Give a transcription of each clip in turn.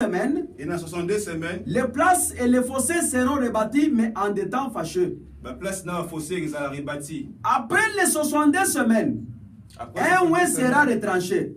semaines, et dans 62 semaines, les places et les fossés seront rebâtis, mais en des temps fâcheux. la place dans le fossé ils ont rebâti. Après les 62 semaines, Après un 62 ouin sera semaines, retranché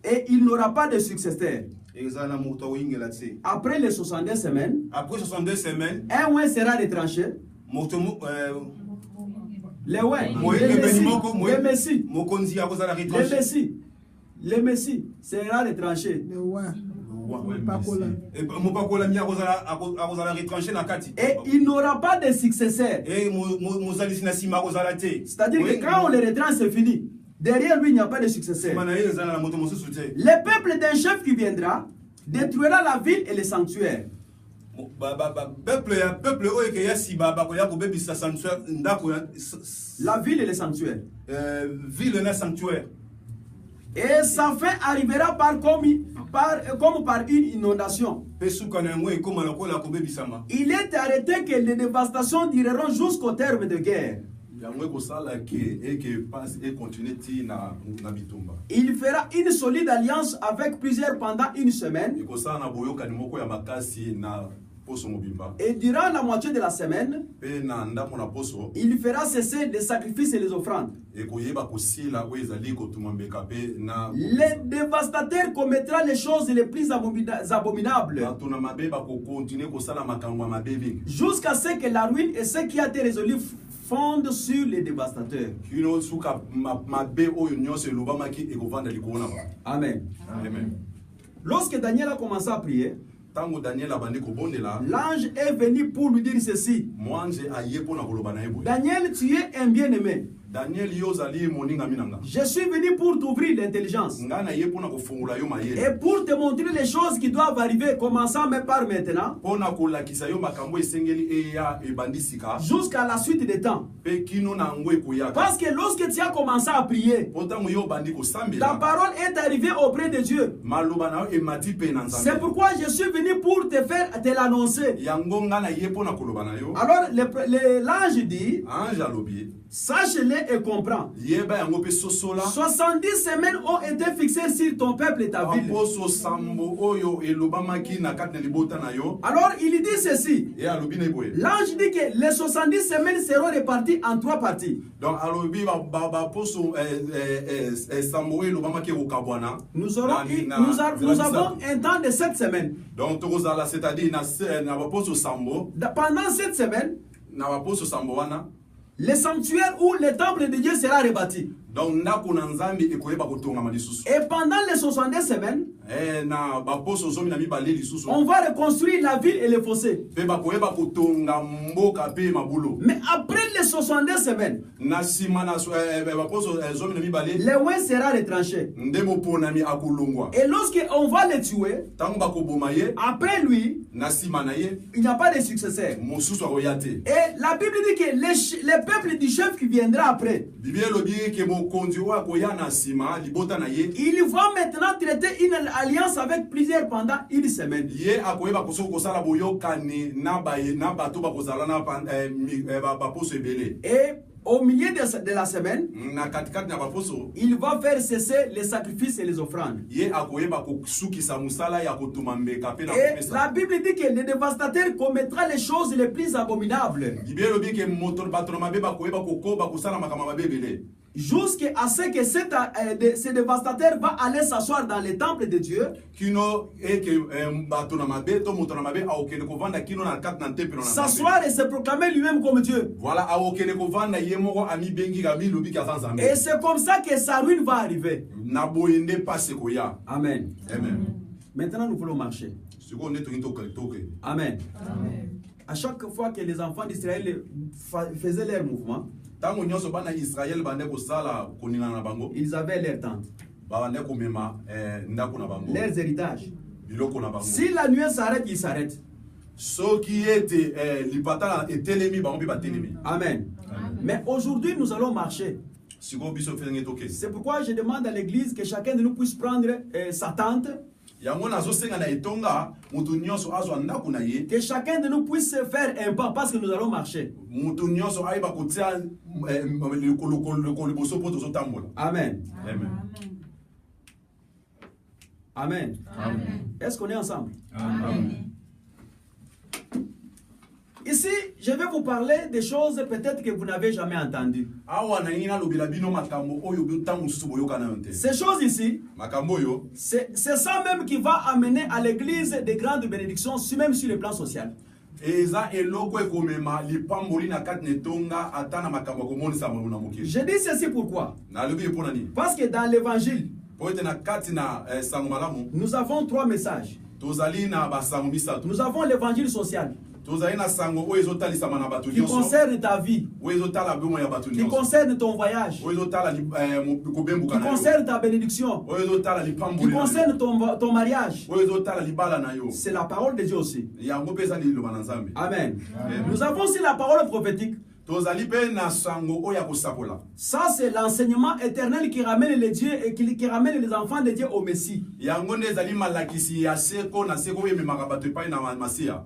et il n'aura pas de successeur. ils ont la moto wing là-dessus. Après les 62 semaines, Après 62 semaines, un ouin sera retranché. moto Les ouins, le les messies, Mokonzi a cause à la les retranché. messies, les messies sera retranché. Et Mopako la mis à cause à la retranché na kati. Et il n'aura pas de successeur. Et Mozali Nasima cause à la té. C'est-à-dire que quand on le retranche, c'est fini. Derrière lui, il n'y a pas de successeur. Le peuple d'un chef qui viendra détruira la ville et les sanctuaires. La ville et les sanctuaires. Et sa fin arrivera comme par une inondation. Il est arrêté que les dévastations dureront jusqu'au terme de guerre. Il fera une solide alliance avec plusieurs pendant une semaine. Et durant la moitié de la semaine, il fera cesser les sacrifices et les offrandes. Les dévastateurs commettra les choses les plus abominables jusqu'à ce que la ruine et ce qui a été résolu fondent sur les dévastateurs. Amen. Amen. Lorsque Daniel a commencé à prier, l'ange est venu pour lui dire ceci. Daniel, tu es un bien-aimé. Je suis venu pour t'ouvrir l'intelligence et pour te montrer les choses qui doivent arriver, commençant même par maintenant, jusqu'à la suite des temps. Parce que lorsque tu as commencé à prier, ta parole est arrivée auprès de Dieu. C'est pourquoi je suis venu pour te l'annoncer. Alors l'ange dit, sache-le et comprends. 70 semaines ont été fixées sur ton peuple et ta ville. Alors il dit ceci. L'ange dit que les 70 semaines seront réparties en 3 parties. Nous avons un temps de 7 semaines. Pendant 7 semaines, le sanctuaire ou le temple de Dieu sera rebâti. Et pendant les 62 semaines, on va reconstruire la ville et les fossés. Mais après les 62 semaines, le ouin sera retranché. Et lorsqu'on va le tuer, après lui, il n'y a pas de successeur. Et la Bible dit que le peuple du chef qui viendra après, il va maintenant traiter une alliance avec plusieurs pendant une semaine. Et au milieu de la semaine, il va faire cesser les sacrifices et les offrandes. Et la Bible dit que le dévastateur commettra les choses les plus abominables, jusqu'à ce que ce dévastateur va aller s'asseoir dans le temple de Dieu, s'asseoir et se proclamer lui-même comme Dieu. Et c'est comme ça que sa ruine va arriver. Amen. Maintenant nous voulons marcher. Amen. À chaque fois que les enfants d'Israël faisaient leur mouvement, ils avaient leur tente, leurs héritages. Si la nuée s'arrête, ils s'arrêtent. Amen. Mais aujourd'hui, nous allons marcher. C'est pourquoi je demande à l'église que chacun de nous puisse prendre sa tente. Que chacun de nous puisse faire un pas parce que nous allons marcher. Amen. Amen. Amen. Est-ce qu'on est ensemble? Amen. Ici, je vais vous parler des choses peut-être que vous n'avez jamais entendues. Ces choses ici, c'est ça même qui va amener à l'église des grandes bénédictions, même sur le plan social. Je dis ceci pourquoi? Parce que dans l'évangile, nous avons 3 messages. Nous avons l'évangile social qui concerne ta vie, qui concerne ton voyage, qui concerne ta bénédiction, qui concerne ton mariage. C'est la parole de Dieu aussi. Amen. Nous avons aussi la parole prophétique. Ça, c'est l'enseignement éternel qui ramène les dieux et qui ramène les enfants de Dieu au Messie.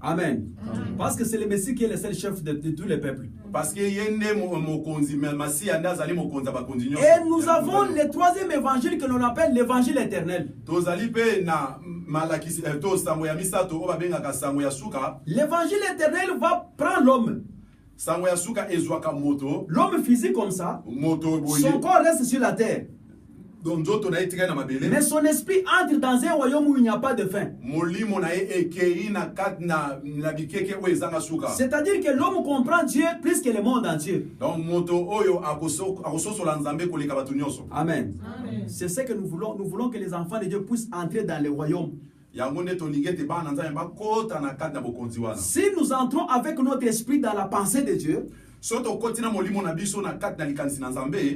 Amen. Parce que c'est le Messie qui est le seul chef de tous les peuples. Et nous avons le 3e évangile que l'on appelle l'évangile éternel. L'évangile éternel va prendre l'homme. L'homme physique comme ça, son corps reste sur la terre. Mais son esprit entre dans un royaume où il n'y a pas de fin. C'est-à-dire que l'homme comprend Dieu plus que le monde entier. Amen. C'est ce que nous voulons. Nous voulons que les enfants de Dieu puissent entrer dans le royaume. Si nous entrons avec notre esprit dans la pensée de Dieu,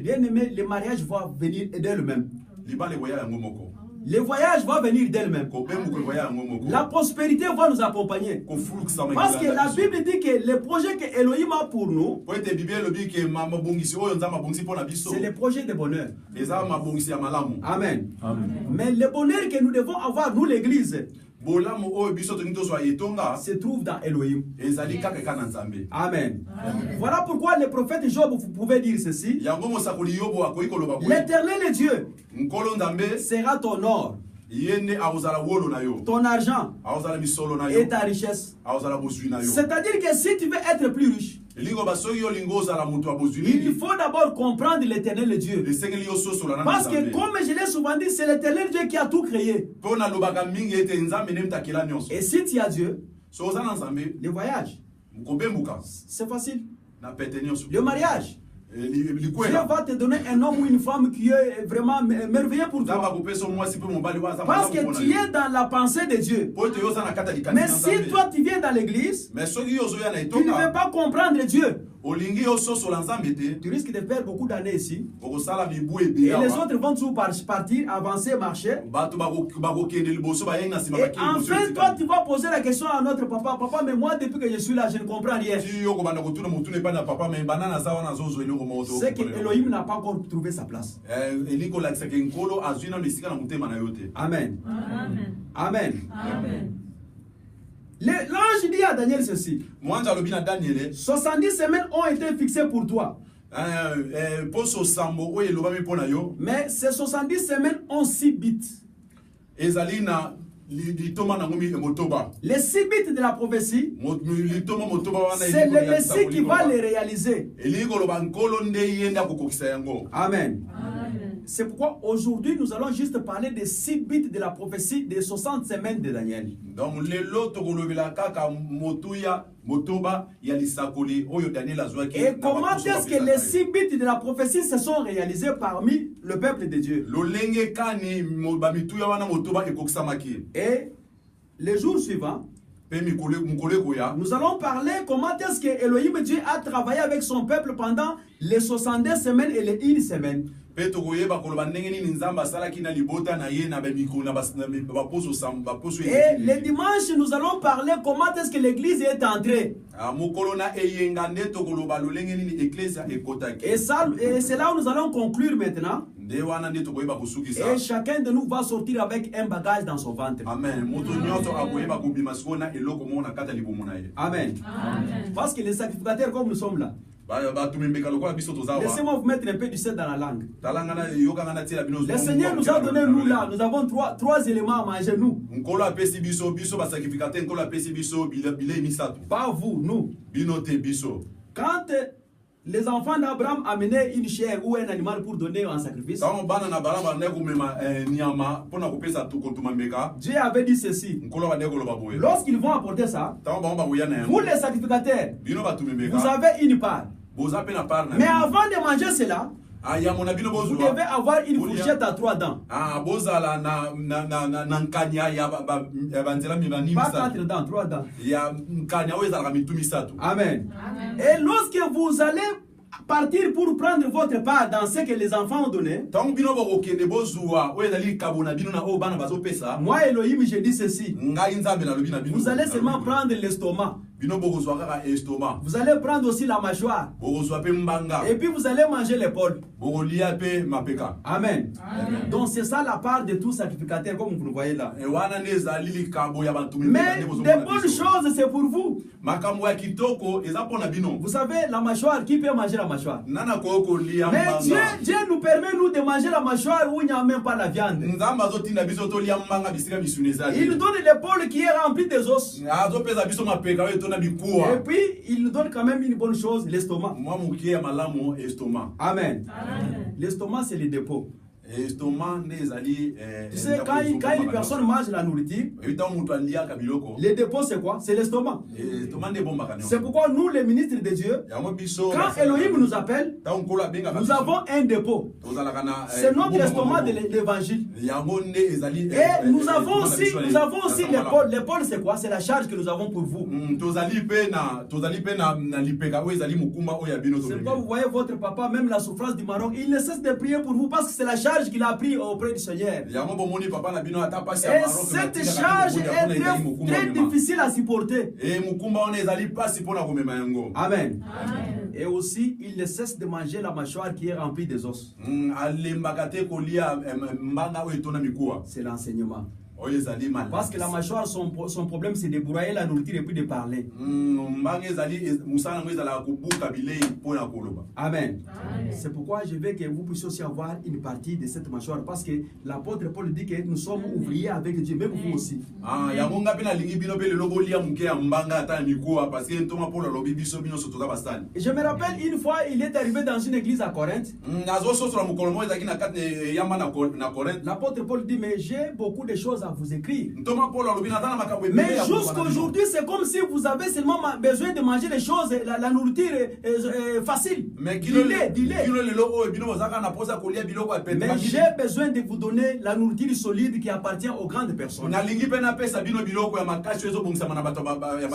bien aimé, le mariage va venir d'elle-même. Le voyage va venir d'elle-même. La prospérité va nous accompagner. Parce que la Bible dit que le projet que Elohim a pour nous, c'est le projet de bonheur. Amen. Mais le bonheur que nous devons avoir, nous l'église, se trouve dans Elohim. Amen. Voilà pourquoi le prophète Job, vous pouvez dire ceci: l'Éternel Dieu sera ton or, ton argent et ta richesse. C'est-à-dire que si tu veux être plus riche, il faut d'abord comprendre l'Éternel Dieu. Parce que comme je l'ai souvent dit, c'est l'Éternel Dieu qui a tout créé. Et si tu as Dieu, le voyage, c'est facile. Le mariage, Dieu va te donner un homme ou une femme qui est vraiment merveilleux pour toi. Parce que tu es dans la pensée de Dieu. Mais si toi tu viens dans l'église, tu ne veux pas comprendre Dieu, tu risques de perdre beaucoup d'années ici. Et les autres vont toujours partir, avancer, marcher. Et enfin, toi, tu vas poser la question à notre papa: papa, mais moi, depuis que je suis là, je ne comprends rien. C'est que Elohim n'a pas encore trouvé sa place. Amen. Amen. Amen. L'ange dit à Daniel ceci: 70 semaines ont été fixées pour toi. Mais ces 70 semaines ont 6 bits. Les 6 bits de la prophétie, c'est le Messie qui va les réaliser. Amen. C'est pourquoi aujourd'hui nous allons juste parler des 6 bits de la prophétie des 60 semaines de Daniel. Et comment est-ce que les 6 bits de la prophétie se sont réalisés parmi le peuple de Dieu? Et les jours suivants, nous allons parler comment est-ce que Elohim Dieu a travaillé avec son peuple pendant les 62 semaines et les 1 semaine. Et le dimanche, nous allons parler comment est-ce que l'église est entrée. Et c'est là où nous allons conclure maintenant. Et chacun de nous va sortir avec un bagage dans son ventre. Amen. Amen. Parce que les sacrificateurs, comme nous sommes là, Laissez-moi vous mettre un peu du sel dans la langue. Le Seigneur nous a donné, nous là, nous avons trois éléments à manger, nous. Pas vous, nous. Quand les enfants d'Abraham amenaient une chair ou un animal pour donner en sacrifice, Dieu avait dit ceci: lorsqu'ils vont apporter ça, vous les sacrificateurs, vous avez une part. Mais avant de manger cela, vous devez avoir une fourchette à 3 dents. Pas 4 dents, 3 dents. Amen. Et lorsque vous allez partir pour prendre votre part dans ce que les enfants ont donné, moi Elohim, je dis ceci: vous allez seulement prendre l'estomac. Vous allez prendre aussi la mâchoire. Et puis vous allez manger l'épaule. Amen. Donc c'est ça la part de tout sacrificateur, comme vous le voyez là. Mais des bonnes choses, c'est pour vous. Vous savez, la mâchoire, qui peut manger la mâchoire? Mais Dieu nous permet nous de manger la mâchoire où il n'y a même pas la viande. Il nous donne l'épaule qui est remplie des os. Et puis, il nous donne quand même une bonne chose, l'estomac. Amen. L'estomac, c'est le dépôt. Tu sais, quand une personne mange la nourriture, le dépôt c'est quoi? C'est l'estomac. C'est pourquoi nous, les ministres de Dieu, quand Elohim nous appelle, nous avons un dépôt. C'est notre estomac de l'évangile. Et nous avons aussi l'épaule. L'épaule c'est quoi? C'est la charge que nous avons pour vous. C'est pourquoi vous voyez votre papa, même la souffrance du Maroc, il ne cesse de prier pour vous parce que c'est la charge qu'il a pris auprès du Seigneur. Et cette charge est très difficile à supporter. Amen. Et aussi, il ne cesse de manger la mâchoire qui est remplie des os. C'est l'enseignement. Parce que la mâchoire, son problème, c'est de broyer la nourriture et puis de parler. Amen. C'est pourquoi je veux que vous puissiez aussi avoir une partie de cette mâchoire. Parce que l'apôtre Paul dit que nous sommes ouvriers avec Dieu, même vous aussi. Et je me rappelle une fois, il est arrivé dans une église à Corinthe. L'apôtre Paul dit: mais j'ai beaucoup de choses à vous écrire. Mais jusqu'aujourd'hui, c'est comme si vous avez seulement besoin de manger les choses, la nourriture facile. Mais j'ai besoin de vous donner la nourriture solide qui appartient aux grandes personnes.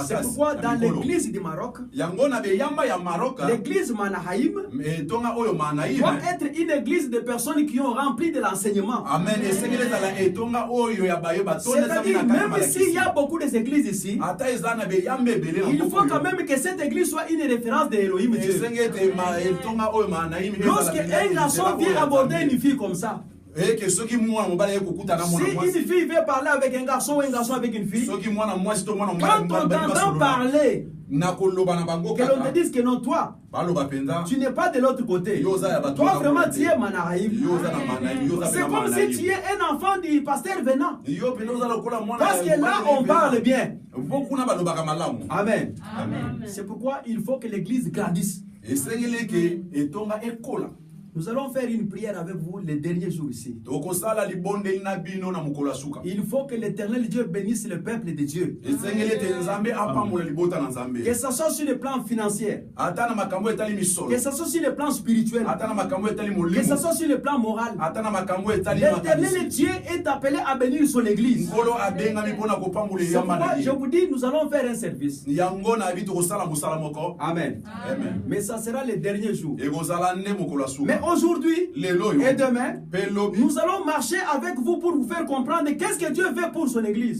C'est pourquoi dans l'église du Maroc, l'église Manahaïm doit être une église de personnes qui ont rempli de l'enseignement. C'est-à-dire, même s'il y a beaucoup d'églises ici, il faut quand même que cette église soit une référence de Elohim Dieu. Lorsque un garçon vient aborder une fille comme ça, si une fille veut parler avec un garçon ou un garçon avec une fille, quand on t'entend parler, que l'on te dise que non, toi, tu n'es pas de l'autre côté. Toi, vraiment, tu es Manahaïm. C'est comme si tu es un enfant du pasteur venant. Parce que là, on parle bien. Amen. C'est pourquoi il faut que l'église grandisse. Nous allons faire une prière avec vous les derniers jours ici. Il faut que l'Éternel Dieu bénisse le peuple de Dieu. Que ce soit sur le plan financier, que ce soit sur le plan spirituel, que ce soit sur le plan moral. L'Éternel Dieu est appelé à bénir son église. Je vous dis, nous allons faire un service. Amen. Mais ça sera les derniers jours. Mais aujourd'hui et demain, nous allons marcher avec vous pour vous faire comprendre qu'est-ce que Dieu veut pour son église.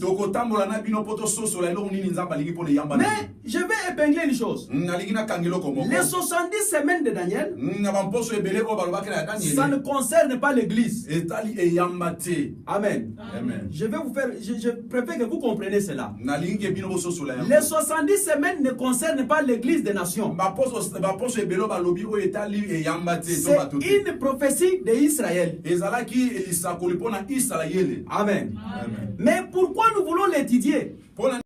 Mais je vais épingler une chose. Les 70 semaines de Daniel, ça ne concerne pas l'église. Amen. Je préfère que vous compreniez cela. Les 70 semaines ne concernent pas l'église des nations. C'est une prophétie d'Israël. Amen. Mais pourquoi nous voulons l'étudier?